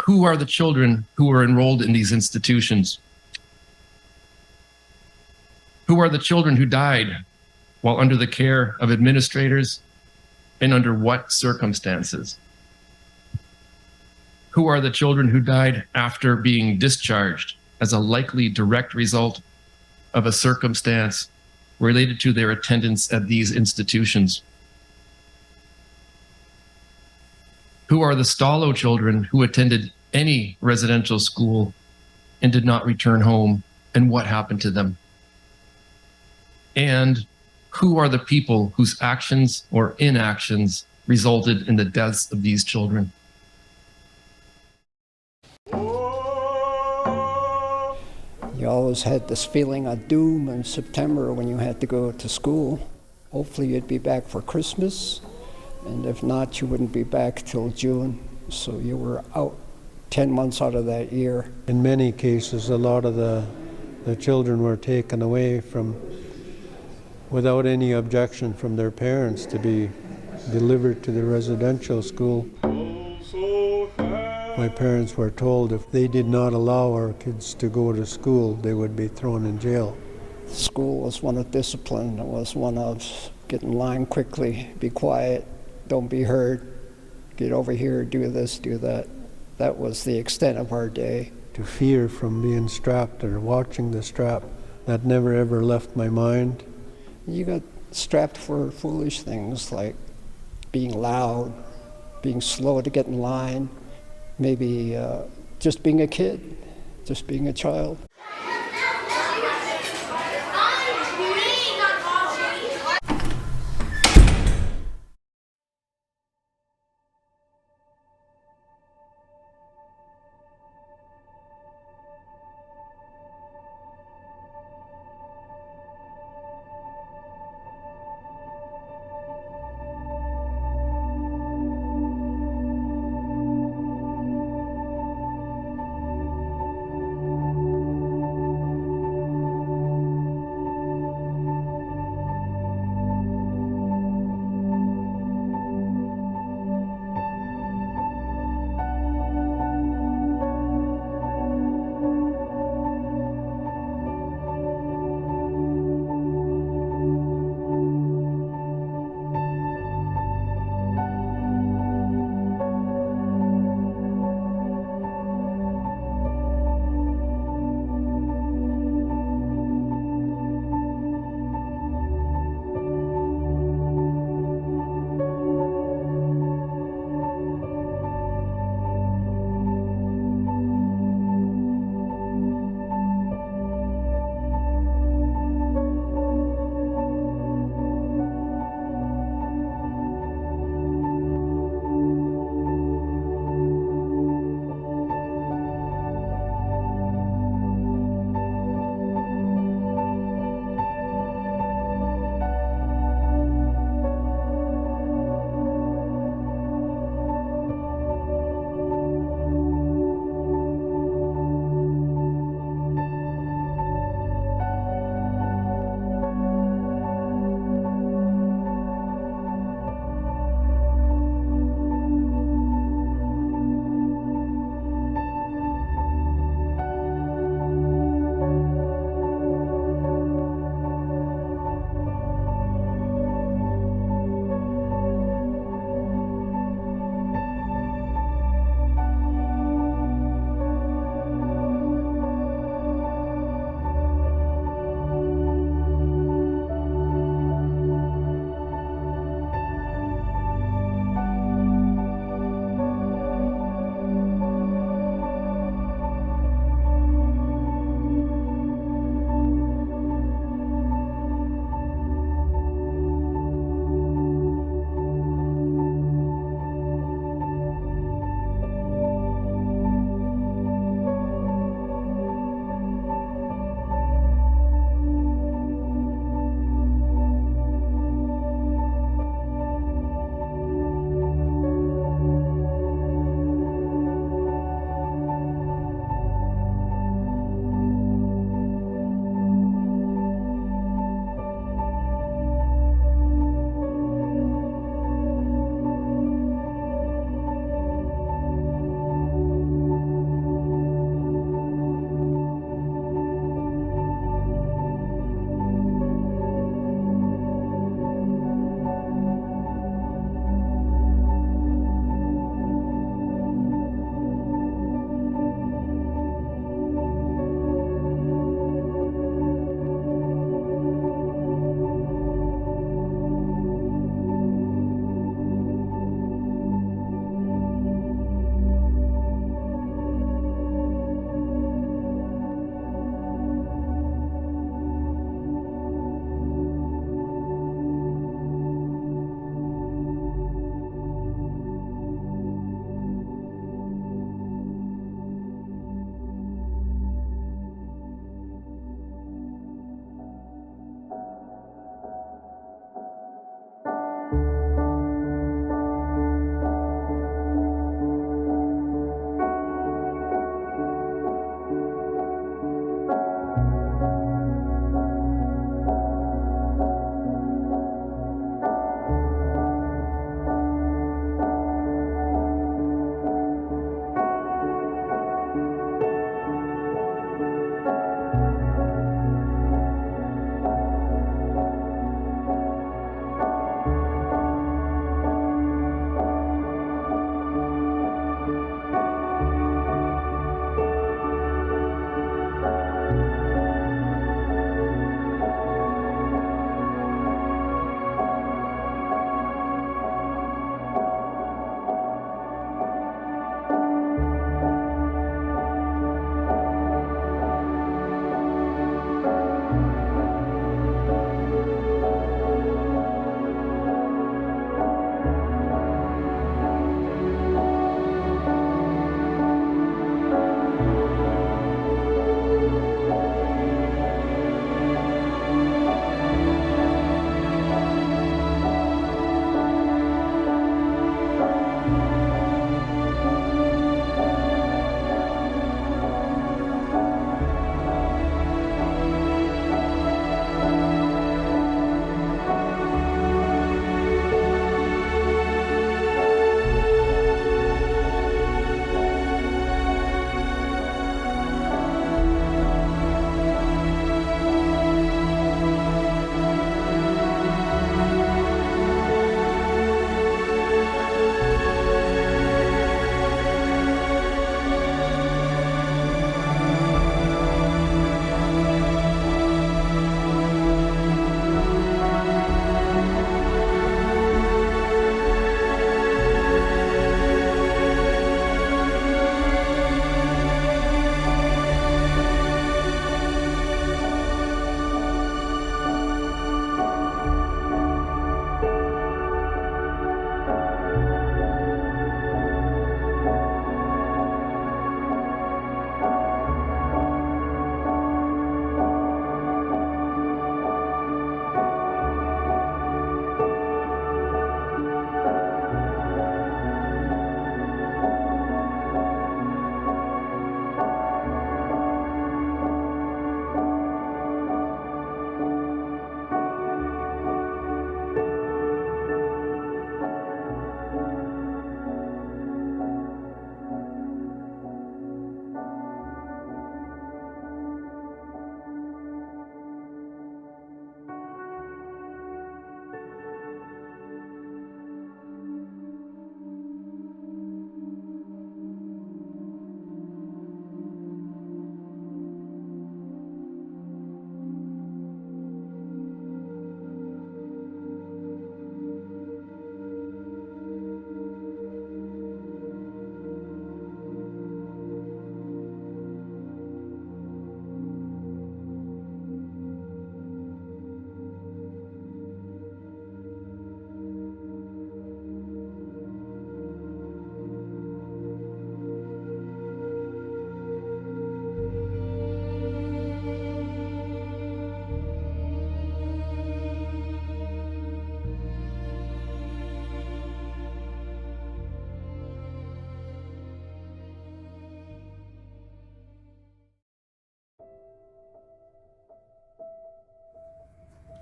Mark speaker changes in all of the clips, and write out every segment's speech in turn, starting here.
Speaker 1: Who are the children who are enrolled in these institutions? Who are the children who died while under the care of administrators, and under what circumstances? Who are the children who died after being discharged as a likely direct result of a circumstance related to their attendance at these institutions? Who are the Stalo children who attended any residential school and did not return home, and what happened to them? And who are the people whose actions or inactions resulted in the deaths of these children?
Speaker 2: You always had this feeling of doom in September when you had to go to school. Hopefully you'd be back for Christmas, and if not, you wouldn't be back till June. So you were out 10 months out of that year.
Speaker 3: In many cases, a lot of the children were taken away from, without any objection from their parents, to be delivered to the residential school. My parents were told if they did not allow our kids to go to school, they would be thrown in jail.
Speaker 2: School was one of discipline. It was one of get in line quickly, be quiet, don't be heard, get over here, do this, do that. That was the extent of our day.
Speaker 3: To fear from being strapped or watching the strap, that never ever left my mind.
Speaker 2: You got strapped for foolish things like being loud, being slow to get in line, maybe just being a kid, just being a child.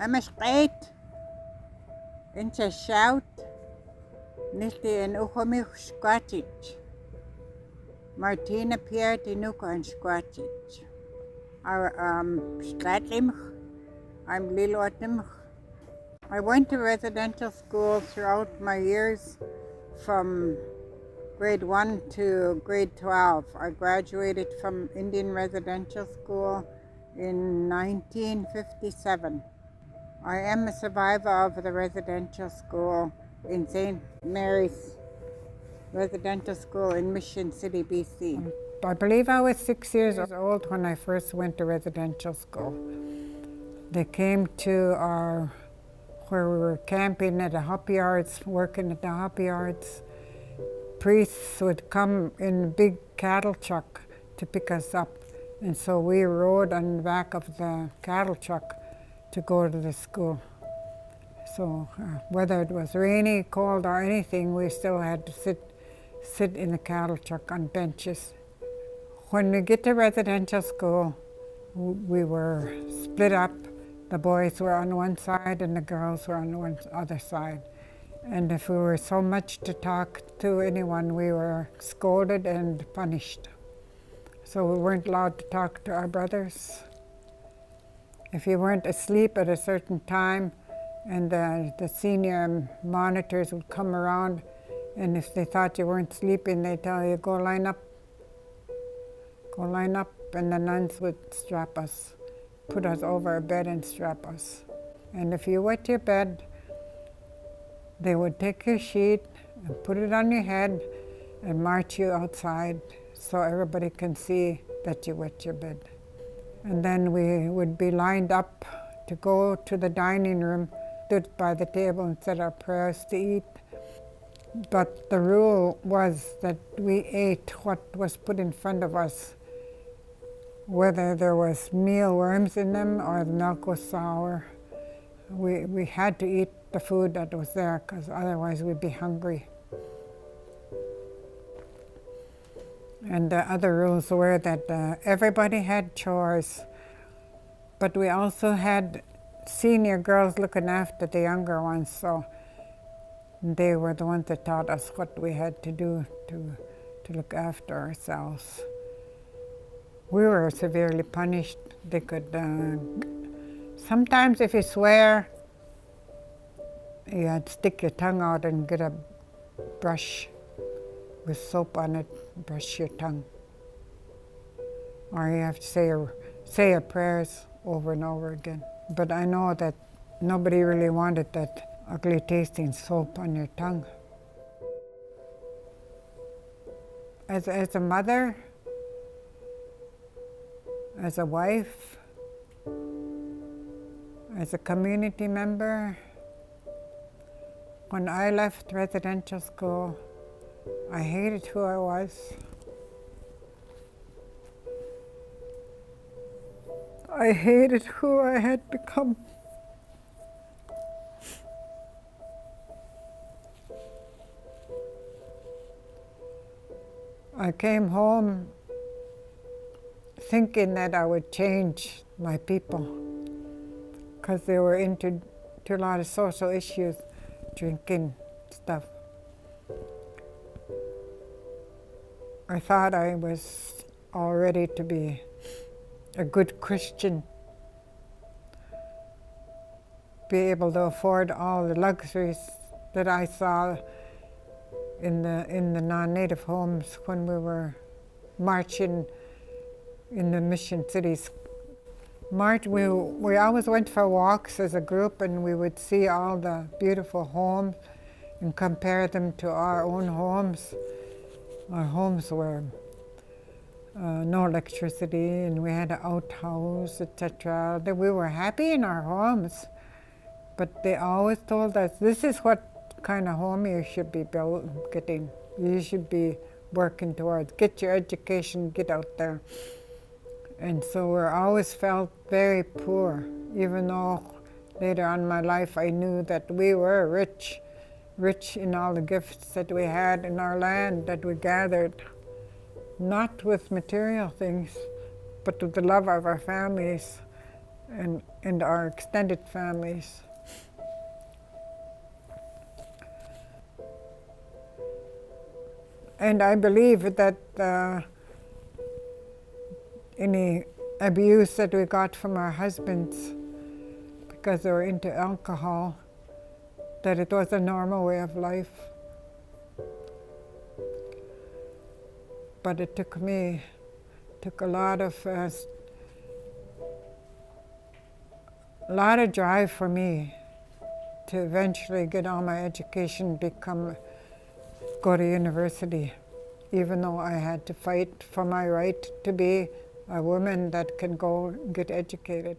Speaker 4: I'm a state. In a shout. Nilti en uchomich squatich. Martina Pierre Tinuka and squatich. Skatlimch. I'm Lilotimch. I went to residential school throughout my years from grade 1 to grade 12. I graduated from Indian Residential School in 1957. I am a survivor of the residential school in St. Mary's Residential School in Mission City, BC.
Speaker 5: I believe I was 6 years old when I first went to residential school. They came to where we were camping at the hop yards, working at the hop yards. Priests would come in a big cattle truck to pick us up. And so we rode on the back of the cattle truck to go to the school. So whether it was rainy, cold, or anything, we still had to sit in the cattle truck on benches. When we get to residential school, we were split up. The boys were on one side and the girls were on one other side. And if we were so much to talk to anyone, we were scolded and punished. So we weren't allowed to talk to our brothers. If you weren't asleep at a certain time, and the senior monitors would come around, and if they thought you weren't sleeping, they'd tell you, go line up, and the nuns would strap us, put us over a bed and strap us. And if you wet your bed, they would take your sheet and put it on your head and march you outside so everybody can see that you wet your bed. And then we would be lined up to go to the dining room, stood by the table and said our prayers to eat. But the rule was that we ate what was put in front of us, whether there was mealworms in them or the milk was sour. We had to eat the food that was there because otherwise we'd be hungry. And the other rules were that everybody had chores, but we also had senior girls looking after the younger ones, so they were the ones that taught us what we had to do to look after ourselves. We were severely punished. They could, sometimes if you swear, you had to stick your tongue out and get a brush with soap on it, brush your tongue. Or you have to say your prayers over and over again. But I know that nobody really wanted that ugly tasting soap on your tongue. As a mother, as a wife, as a community member, when I left residential school, I hated who I was. I hated who I had become. I came home thinking that I would change my people because they were into a lot of social issues, drinking stuff. I thought I was all ready to be a good Christian, be able to afford all the luxuries that I saw in the non-native homes when we were marching in the Mission cities. We always went for walks as a group, and we would see all the beautiful homes and compare them to our own homes. Our homes were no electricity, and we had an outhouse, etc. That we were happy in our homes, but they always told us, this is what kind of home you should be getting. You should be working towards. Get your education, get out there. And so we always felt very poor, even though later on in my life I knew that we were rich in all the gifts that we had in our land that we gathered, not with material things, but with the love of our families and our extended families. And I believe that any abuse that we got from our husbands because they were into alcohol, that it was a normal way of life. But it took a lot of drive for me to eventually get all my education, go to university, even though I had to fight for my right to be a woman that can go get educated.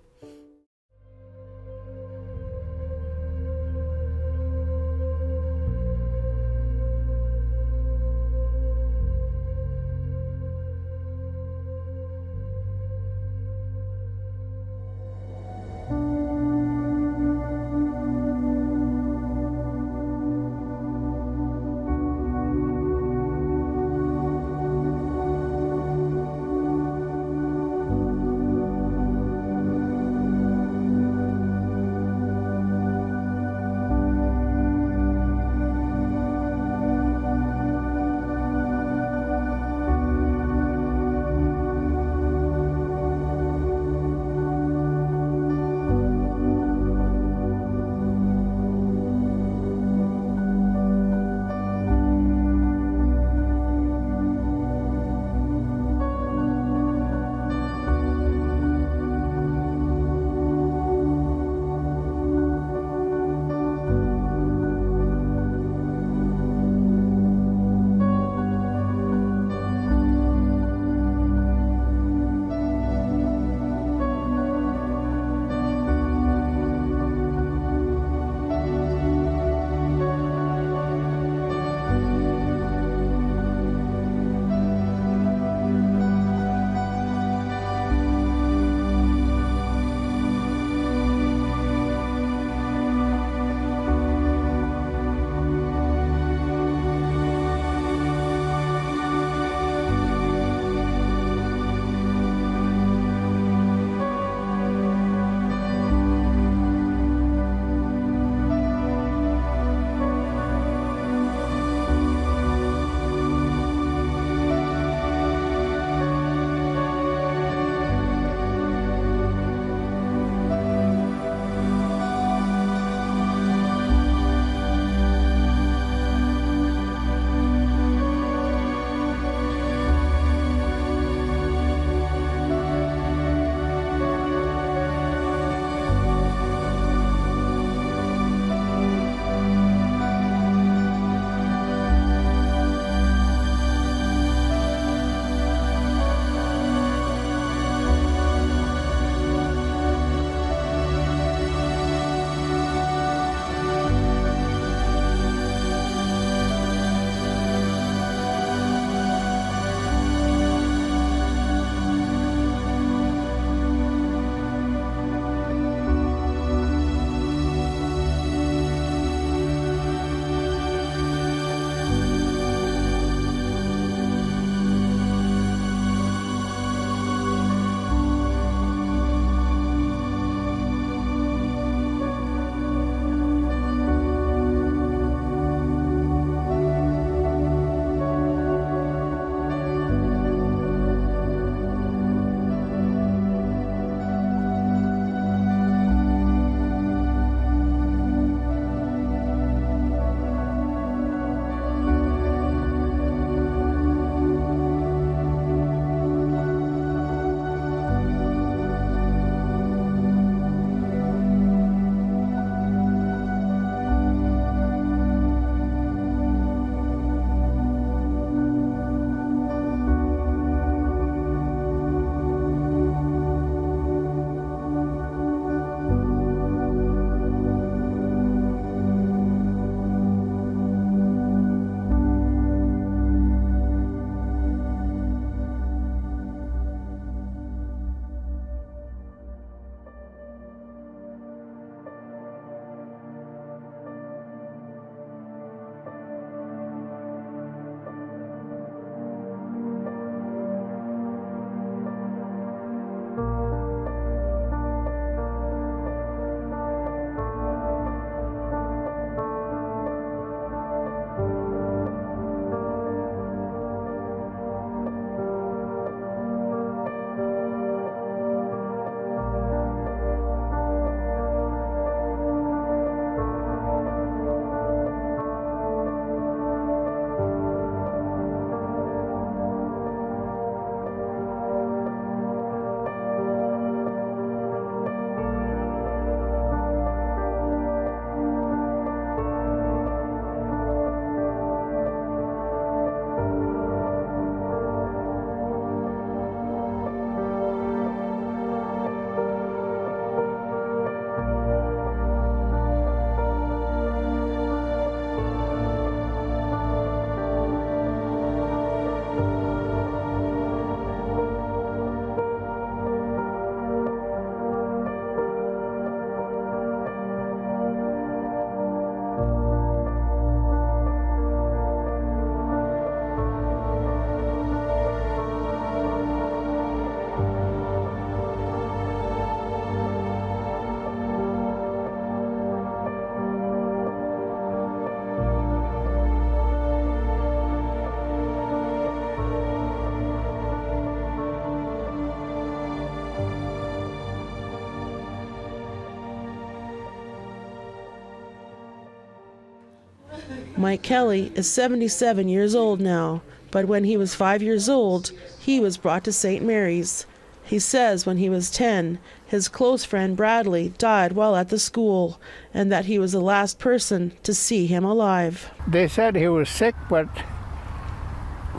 Speaker 6: Mike Kelly is 77 years old now, but when he was 5 years old, he was brought to St. Mary's. He says when he was 10, his close friend Bradley died while at the school, and that he was the last person to see him alive.
Speaker 7: They said he was sick, but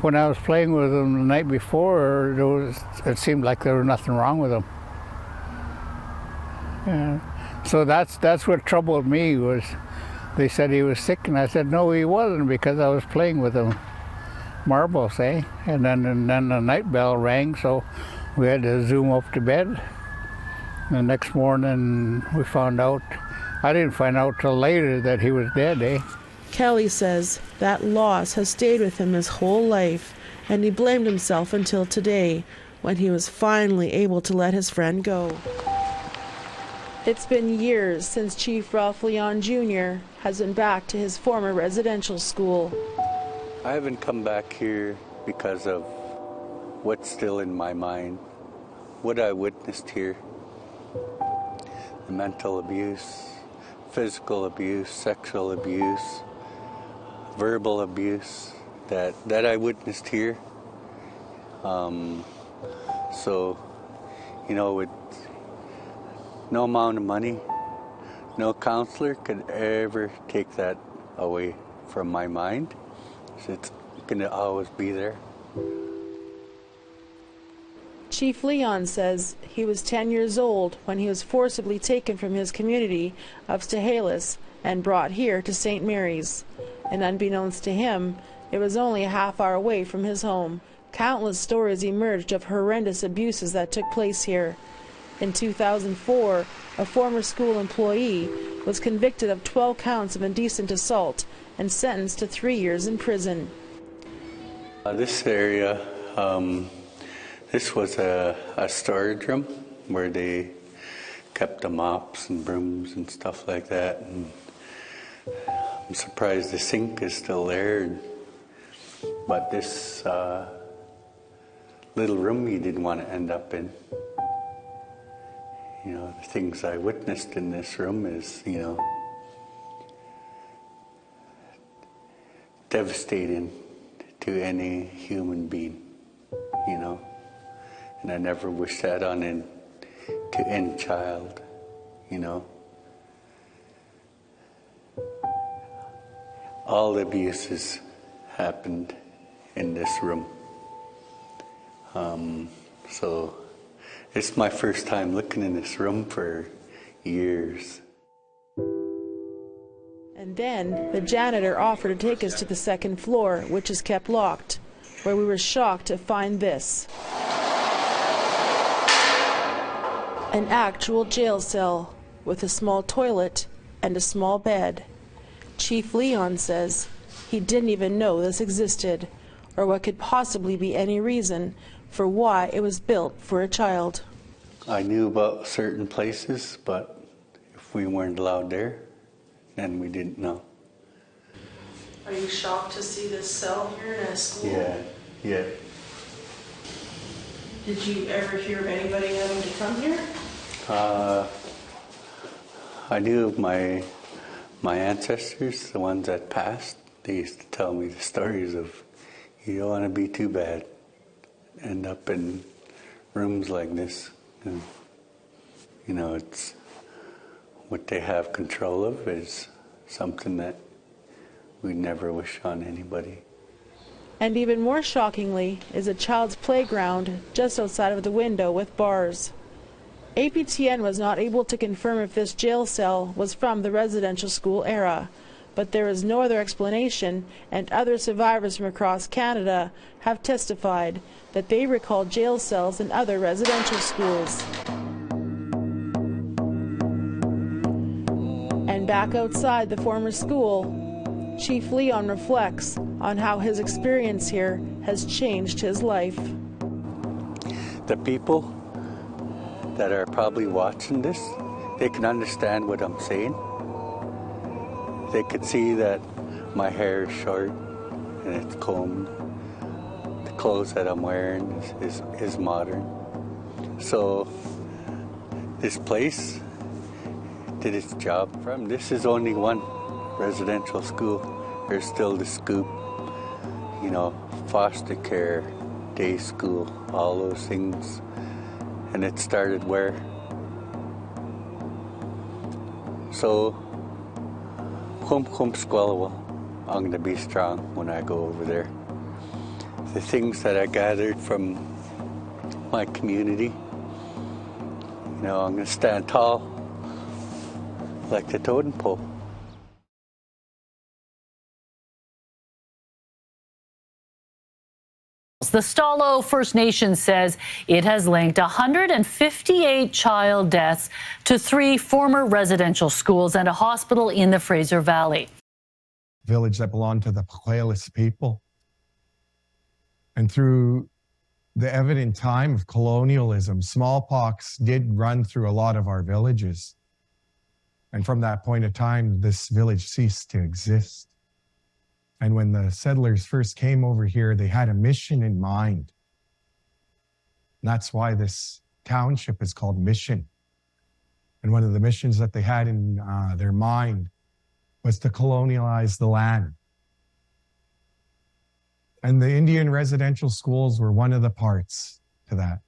Speaker 7: when I was playing with him the night before, it seemed like there was nothing wrong with him. Yeah. So that's what troubled me, was they said he was sick, and I said no, he wasn't, because I was playing with him marbles, eh? And then the night bell rang, so we had to zoom up to bed. The next morning we found out, I didn't find out till later that he was dead, eh?
Speaker 6: Kelly says that loss has stayed with him his whole life, and he blamed himself until today, when he was finally able to let his friend go. It's been years since Chief Ralph Leon Jr. has been back to his former residential school.
Speaker 8: I haven't come back here because of what's still in my mind, what I witnessed here. The mental abuse, physical abuse, sexual abuse, verbal abuse that I witnessed here. So, you know, with no amount of money, no counselor could ever take that away from my mind. So it's going to always be there.
Speaker 6: Chief Leon says he was 10 years old when he was forcibly taken from his community of Stehalis and brought here to St. Mary's. And unbeknownst to him, it was only a half-hour away from his home. Countless stories emerged of horrendous abuses that took place here. In 2004, a former school employee was convicted of 12 counts of indecent assault and sentenced to 3 years in prison.
Speaker 8: This area, this was a storage room where they kept the mops and brooms and stuff like that. And I'm surprised the sink is still there. But this little room you didn't want to end up in. You know, the things I witnessed in this room is, you know, devastating to any human being, you know. And I never wish that on to any child, you know. All the abuses happened in this room. So it's my first time looking in this room for years.
Speaker 6: And then the janitor offered to take us to the second floor, which is kept locked, where we were shocked to find this. An actual jail cell with a small toilet and a small bed. Chief Leon says he didn't even know this existed, or what could possibly be any reason for why it was built for a child.
Speaker 8: I knew about certain places, but if we weren't allowed there, then we didn't know.
Speaker 6: Are you shocked to see this cell here in a school?
Speaker 8: Yeah.
Speaker 6: Did you ever hear of anybody having to come here?
Speaker 8: I knew of my ancestors, the ones that passed. They used to tell me the stories of, you don't want to be too bad, end up in rooms like this. And, you know, it's what they have control of is something that we never wish on anybody.
Speaker 6: And even more shockingly is a child's playground just outside of the window with bars. APTN was not able to confirm if this jail cell was from the residential school era, but there is no other explanation, and other survivors from across Canada have testified that they recall jail cells in other residential schools. And back outside the former school, Chief Leon reflects on how his experience here has changed his life.
Speaker 8: The people that are probably watching this, they can understand what I'm saying. They could see that my hair is short and it's combed. The clothes that I'm wearing is modern. So this place did its job. This is only one residential school. There's still the scoop, you know, foster care, day school, all those things. And it started where? So, squalawa, I'm gonna be strong when I go over there. The things that I gathered from my community, you know, I'm gonna stand tall like the totem pole.
Speaker 9: The Stalo First Nation says it has linked 158 child deaths to 3 former residential schools and a hospital in the Fraser Valley.
Speaker 10: Village that belonged to the Puqualis people. And through the evident time of colonialism, smallpox did run through a lot of our villages. And from that point of time, this village ceased to exist. And when the settlers first came over here, they had a mission in mind. And that's why this township is called Mission. And one of the missions that they had in their mind was to colonialize the land. And the Indian residential schools were one of the parts to that.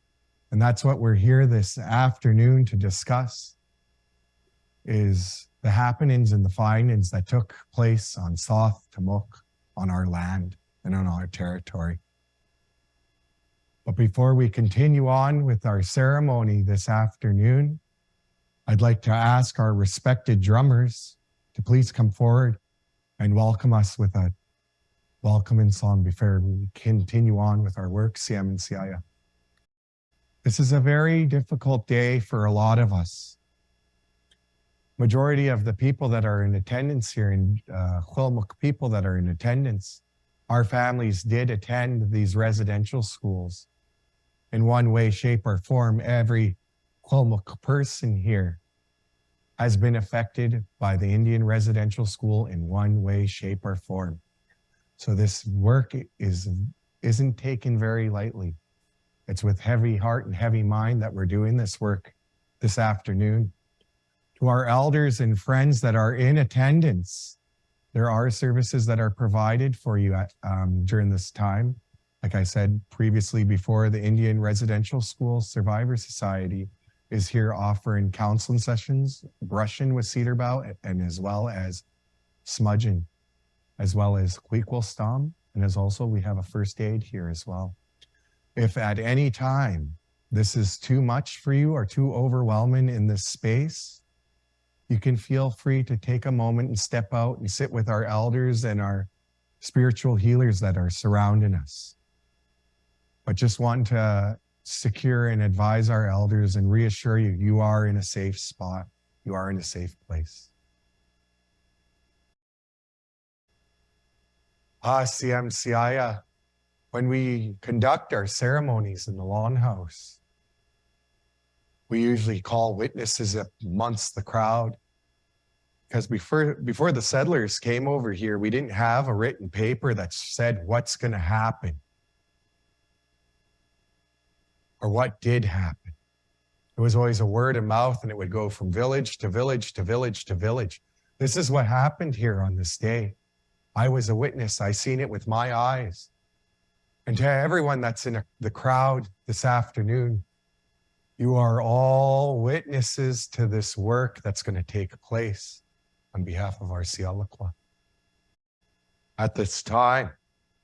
Speaker 10: And that's what we're here this afternoon to discuss, is the happenings and the findings that took place on South Tamuk, on our land and on our territory. But before we continue on with our ceremony this afternoon, I'd like to ask our respected drummers to please come forward and welcome us with a welcoming song before we continue on with our work, Siem and Siaya. This is a very difficult day for a lot of us. Majority of the people that are in attendance here, in Quilmuk people that are in attendance, our families did attend these residential schools. In one way, shape, or form, every Quilmuk person here has been affected by the Indian residential school in one way, shape, or form. So this work isn't taken very lightly. It's with heavy heart and heavy mind that we're doing this work this afternoon. To our elders and friends that are in attendance, there are services that are provided for you during this time. Like I said previously before, the Indian Residential School Survivor Society is here offering counseling sessions, brushing with cedar bough, and as well as smudging, as well as Quiquilstom, and as also we have a first aid here as well. If at any time this is too much for you or too overwhelming in this space, you can feel free to take a moment and step out and sit with our elders and our spiritual healers that are surrounding us. But just want to secure and advise our elders and reassure you, you are in a safe spot. You are in a safe place. Siem Siaya, when we conduct our ceremonies in the longhouse, we usually call witnesses up amongst the crowd, because before the settlers came over here, we didn't have a written paper that said what's going to happen or what did happen. It was always a word of mouth, and it would go from village to village to village to village. This is what happened here on this day. I was a witness. I seen it with my eyes. And to everyone that's in the crowd this afternoon, you are all witnesses to this work that's going to take place on behalf of our Sialakwa. At this time,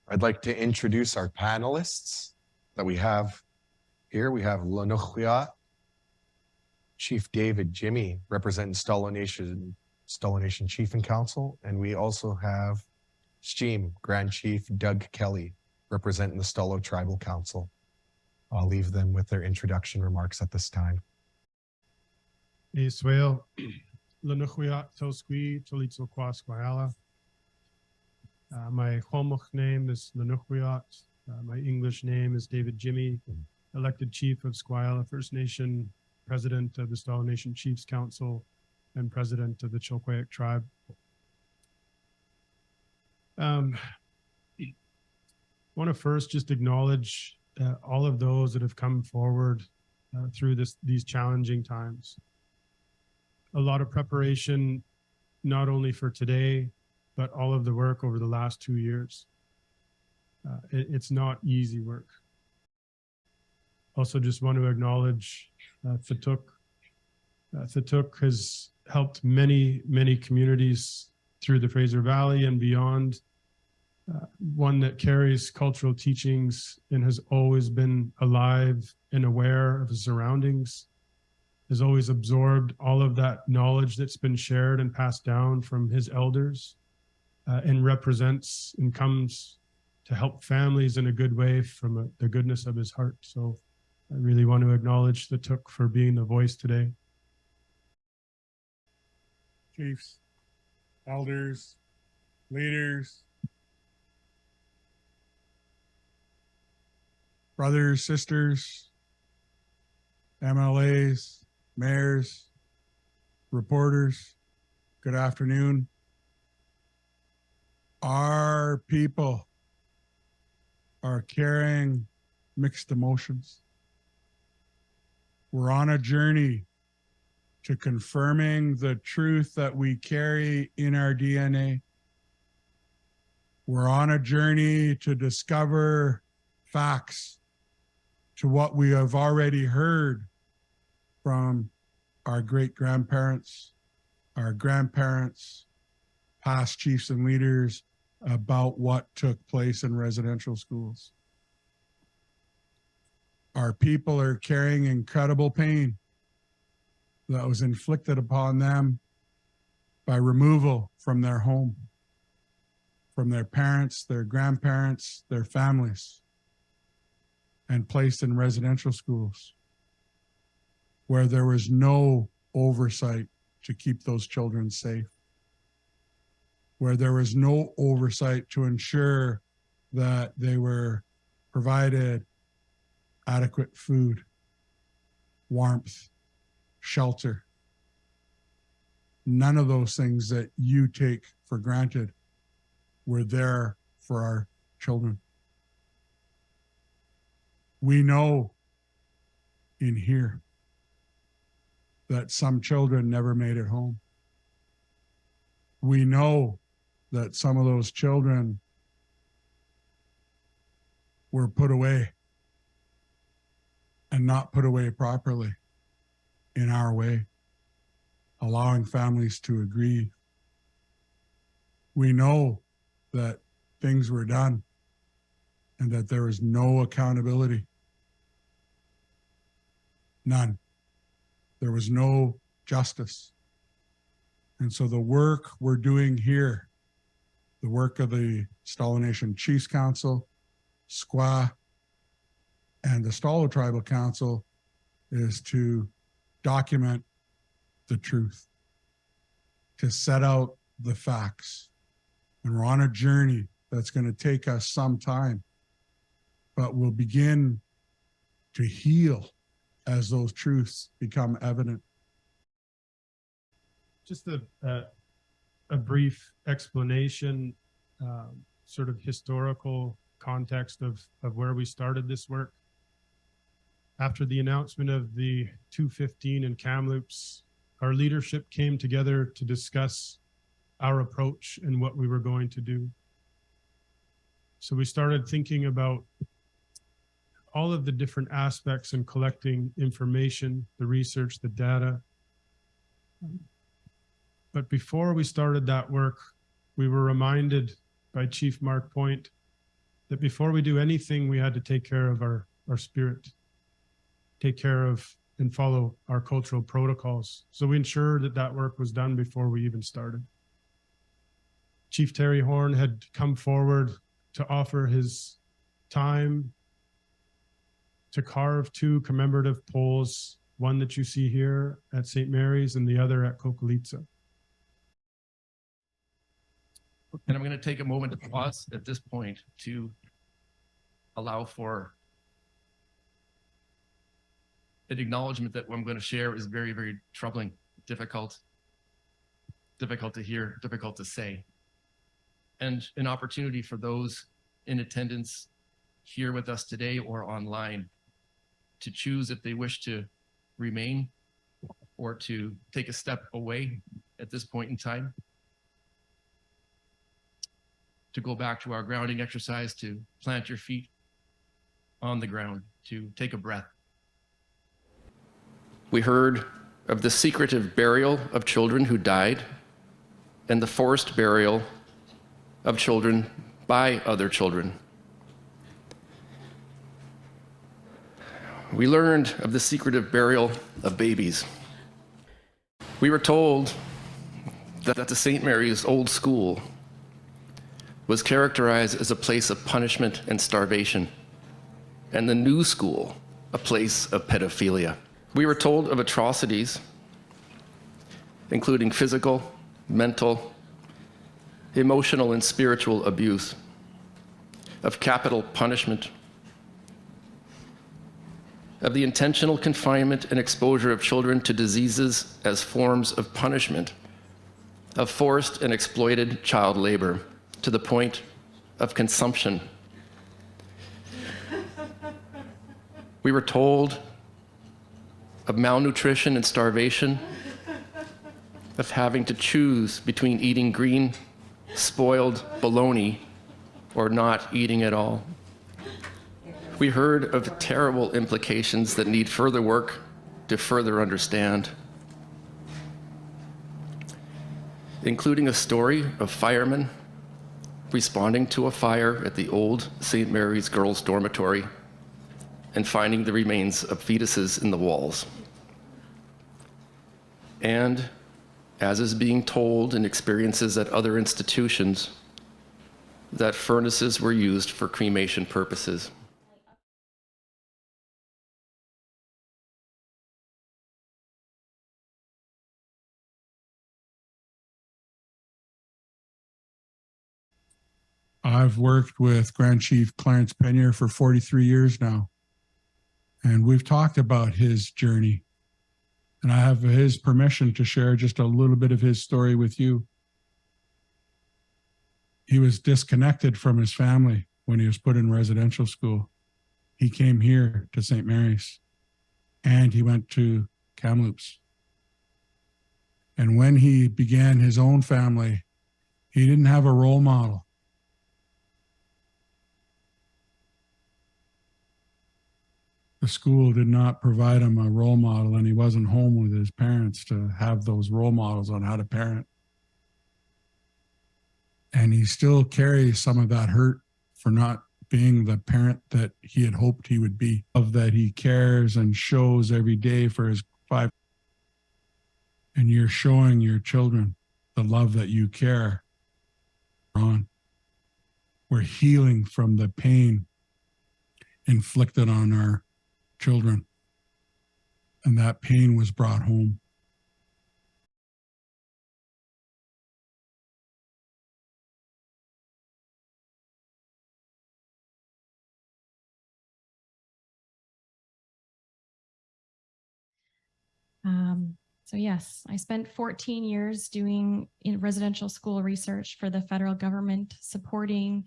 Speaker 10: I'd like to introduce our panelists that we have here. We have Lenukhwiyat, Chief David Jimmy, representing Stalo Nation Chief and Council, and we also have Steam Grand Chief Doug Kelly, representing the Stalo Tribal Council. I'll leave them with their introduction remarks at this time.
Speaker 11: Israel, Lenukhwiyat Toskwi Tolitzo Kwaskwayala. My Quilmuk name is Lenukhwiyat. My English name is David Jimmy, elected Chief of Squayala First Nation, President of the Stalo Nation Chiefs Council, and President of the Chilkoyak Tribe. I want to first just acknowledge all of those that have come forward through these challenging times. A lot of preparation, not only for today, but all of the work over the last 2 years. It's not easy work. Also just want to acknowledge Fetuk. Fetuk has helped many, many communities through the Fraser Valley and beyond. One that carries cultural teachings and has always been alive and aware of his surroundings, has always absorbed all of that knowledge that's been shared and passed down from his elders, and represents and comes to help families in a good way from the goodness of his heart. So I really want to acknowledge the Tuk for being the voice today.
Speaker 12: Chiefs, elders, leaders, brothers, sisters, MLAs, mayors, reporters, good afternoon. Our people are carrying mixed emotions. We're on a journey to confirming the truth that we carry in our DNA. We're on a journey to discover facts to what we have already heard from our great-grandparents, our grandparents, past chiefs and leaders about what took place in residential schools. Our people are carrying incredible pain that was inflicted upon them by removal from their home, from their parents, their grandparents, their families, and placed in residential schools where there was no oversight to keep those children safe, where there was no oversight to ensure that they were provided adequate food, warmth, shelter. None of those things that you take for granted were there for our children. We know in here that some children never made it home. We know that some of those children were put away and not put away properly in our way, allowing families to agree. We know that things were done and that there was no accountability. None. There was no justice. And so the work we're doing here, the work of the Stalo Nation Chiefs Council, SQA, and the Stalo Tribal Council is to document the truth, to set out the facts. And we're on a journey that's going to take us some time, but we'll begin to heal as those truths become evident.
Speaker 11: Just a brief explanation, sort of historical context of where we started this work. After the announcement of the 215 in Kamloops, our leadership came together to discuss our approach and what we were going to do. So we started thinking about all of the different aspects in collecting information, the research, the data. But before we started that work, we were reminded by Chief Mark Point that before we do anything, we had to take care of our spirit, take care of and follow our cultural protocols. So we ensured that that work was done before we even started. Chief Terry Horn had come forward to offer his time to carve 2 commemorative poles, one that you see here at St. Mary's and the other at Kokalitsa.
Speaker 1: And I'm going to take a moment to pause at this point to allow for an acknowledgement that what I'm going to share is very, very troubling, difficult to hear, difficult to say. And an opportunity for those in attendance here with us today or online to choose if they wish to remain or to take a step away at this point in time. to go back to our grounding exercise, to plant your feet on the ground, to take a breath. We heard of the secretive burial of children who died and the forced burial of children by other children. We learned of the secretive burial of babies. We were told that the St. Mary's old school was characterized as a place of punishment and starvation, and the new school a place of pedophilia. We were told of atrocities, including physical, mental, emotional, and spiritual abuse, of capital punishment, of the intentional confinement and exposure of children to diseases as forms of punishment, of forced and exploited child labor to the point of consumption. We were told of malnutrition and starvation, of having to choose between eating green, spoiled bologna or not eating at all. We heard of terrible implications that need further work to further understand, including a story of firemen responding to a fire at the old St. Mary's Girls' Dormitory and finding the remains of fetuses in the walls. And, as is being told in experiences at other institutions, that furnaces were used for cremation purposes.
Speaker 12: I've worked with Grand Chief Clarence Penier for 43 years now, and we've talked about his journey. And I have his permission to share just a little bit of his story with you. He was disconnected from his family when he was put in residential school. He came here to St. Mary's, and he went to Kamloops. And when he began his own family, he didn't have a role model. The school did not provide him a role model, and he wasn't home with his parents to have those role models on how to parent. And he still carries some of that hurt for not being the parent that he had hoped he would be, of that he cares and shows every day for his 5. And you're showing your children the love that you care on. We're healing from the pain inflicted on our children, and that pain was brought home.
Speaker 13: So yes, I spent 14 years doing residential school research for the federal government, supporting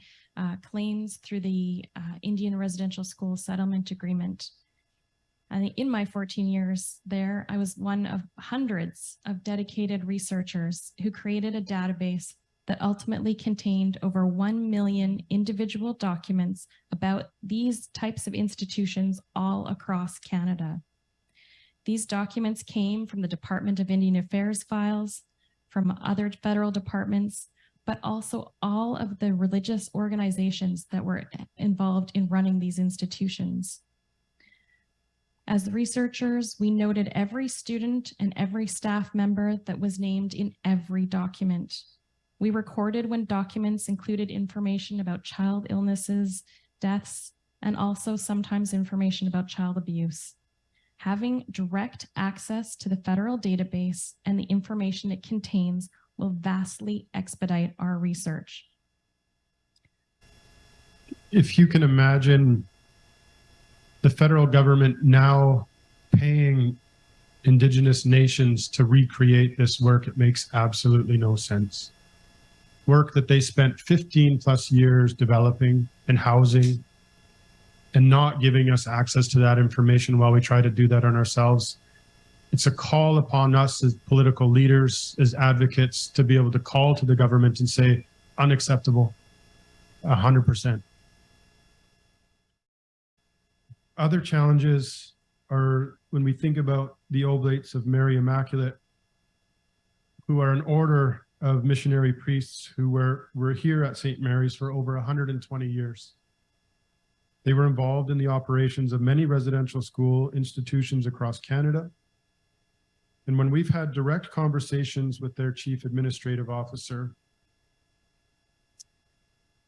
Speaker 13: claims through the Indian Residential School Settlement Agreement. And in my 14 years there, I was one of hundreds of dedicated researchers who created a database that ultimately contained over 1 million individual documents about these types of institutions all across Canada. These documents came from the Department of Indian Affairs files, from other federal departments, but also all of the religious organizations that were involved in running these institutions. As researchers, we noted every student and every staff member that was named in every document. We recorded when documents included information about child illnesses, deaths, and also sometimes information about child abuse. Having direct access to the federal database and the information it contains will vastly expedite our research.
Speaker 11: If you can imagine the federal government now paying Indigenous nations to recreate this work, it makes absolutely no sense. Work that they spent 15 plus years developing and housing, and not giving us access to that information while we try to do that on ourselves. It's a call upon us as political leaders, as advocates, to be able to call to the government and say, unacceptable. 100%. Other challenges are when we think about the Oblates of Mary Immaculate, who are an order of missionary priests who were here at St. Mary's for over 120 years. They were involved in the operations of many residential school institutions across Canada. And when we've had direct conversations with their chief administrative officer,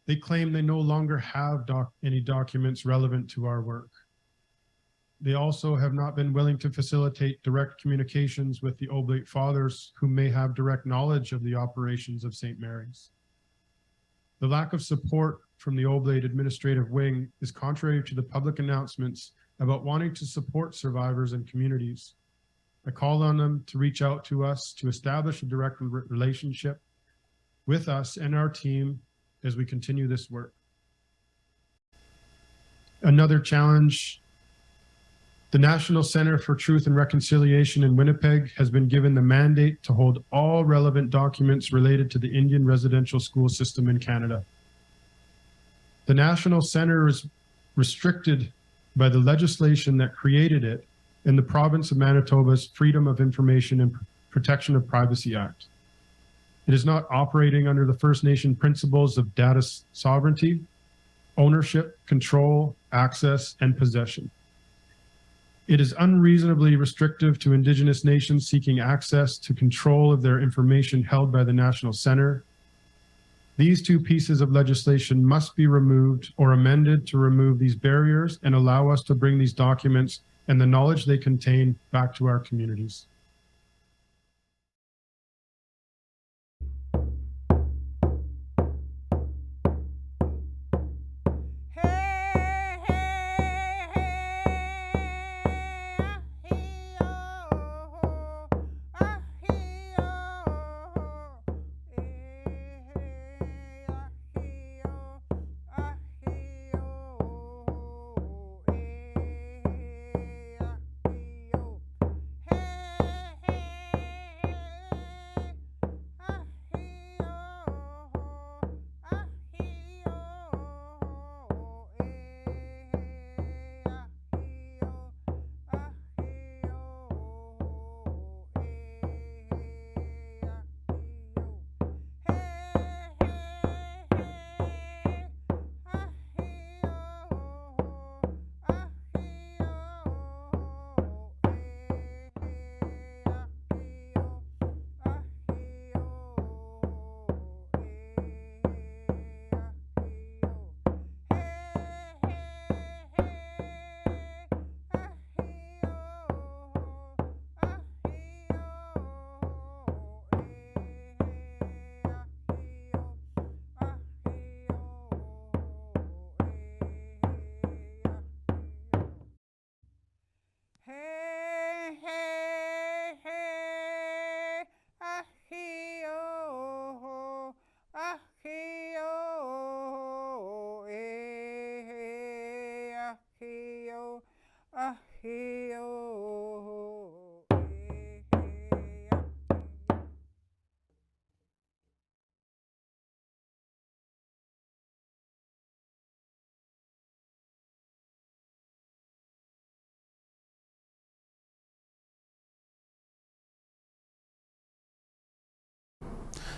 Speaker 11: they claim they no longer have any documents relevant to our work. They also have not been willing to facilitate direct communications with the Oblate Fathers who may have direct knowledge of the operations of St. Mary's. The lack of support from the Oblate Administrative Wing is contrary to the public announcements about wanting to support survivors and communities. I called on them to reach out to us to establish a direct relationship with us and our team as we continue this work. Another challenge, the National Center for Truth and Reconciliation in Winnipeg has been given the mandate to hold all relevant documents related to the Indian residential school system in Canada. The National Center is restricted by the legislation that created it in the province of Manitoba's Freedom of Information and Protection of Privacy Act. It is not operating under the First Nation principles of data sovereignty, ownership, control, access, and possession. It is unreasonably restrictive to Indigenous nations seeking access to control of their information held by the National Center. These two pieces of legislation must be removed or amended to remove these barriers and allow us to bring these documents and the knowledge they contain back to our communities.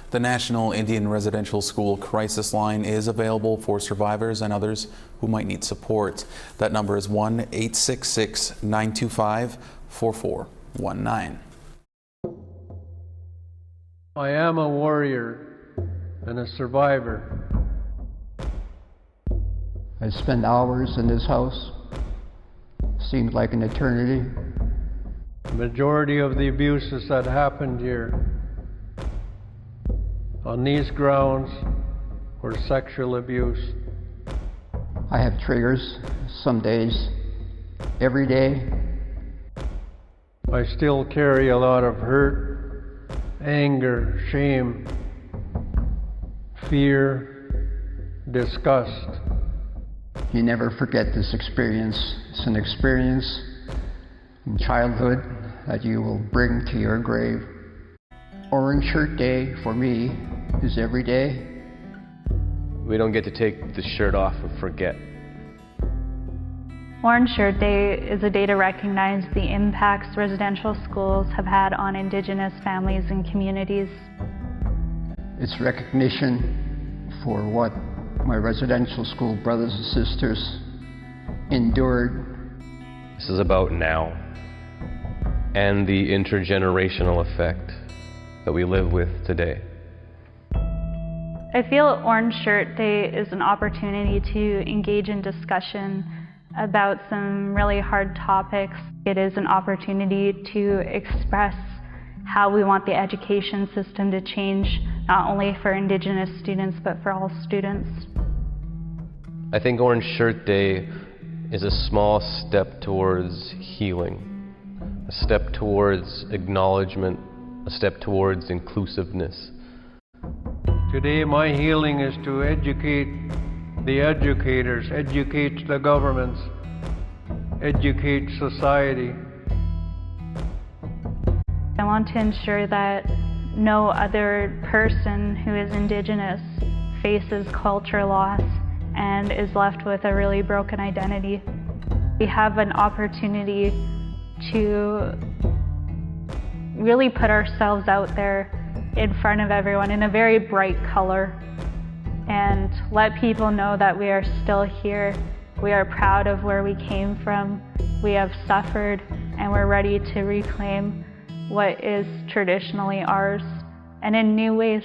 Speaker 14: The National Indian Residential School Crisis Line is available for survivors and others who might need support. That number is 1-866-925-4419.
Speaker 3: I am a warrior and a survivor.
Speaker 2: I spent hours in this house. Seemed like an eternity.
Speaker 3: The majority of the abuses that happened here on these grounds were sexual abuse.
Speaker 2: I have triggers some days, every day.
Speaker 3: I still carry a lot of hurt, anger, shame, fear, disgust.
Speaker 2: You never forget this experience. It's an experience in childhood that you will bring to your grave. Orange Shirt Day for me is every day.
Speaker 15: We don't get to take the shirt off and forget.
Speaker 16: Orange Shirt Day is a day to recognize the impacts residential schools have had on Indigenous families and communities.
Speaker 2: It's recognition for what my residential school brothers and sisters endured.
Speaker 15: This is about now and the intergenerational effect that we live with today.
Speaker 16: I feel Orange Shirt Day is an opportunity to engage in discussion about some really hard topics. It is an opportunity to express how we want the education system to change, not only for Indigenous students, but for all students.
Speaker 15: I think Orange Shirt Day is a small step towards healing, a step towards acknowledgement, a step towards inclusiveness.
Speaker 3: Today my healing is to educate the educators, educate the governments, educate society.
Speaker 16: I want to ensure that no other person who is Indigenous faces culture loss and is left with a really broken identity. We have an opportunity to really put ourselves out there in front of everyone in a very bright color and let people know that we are still here. We are proud of where we came from. We have suffered and we're ready to reclaim what is traditionally ours and in new ways.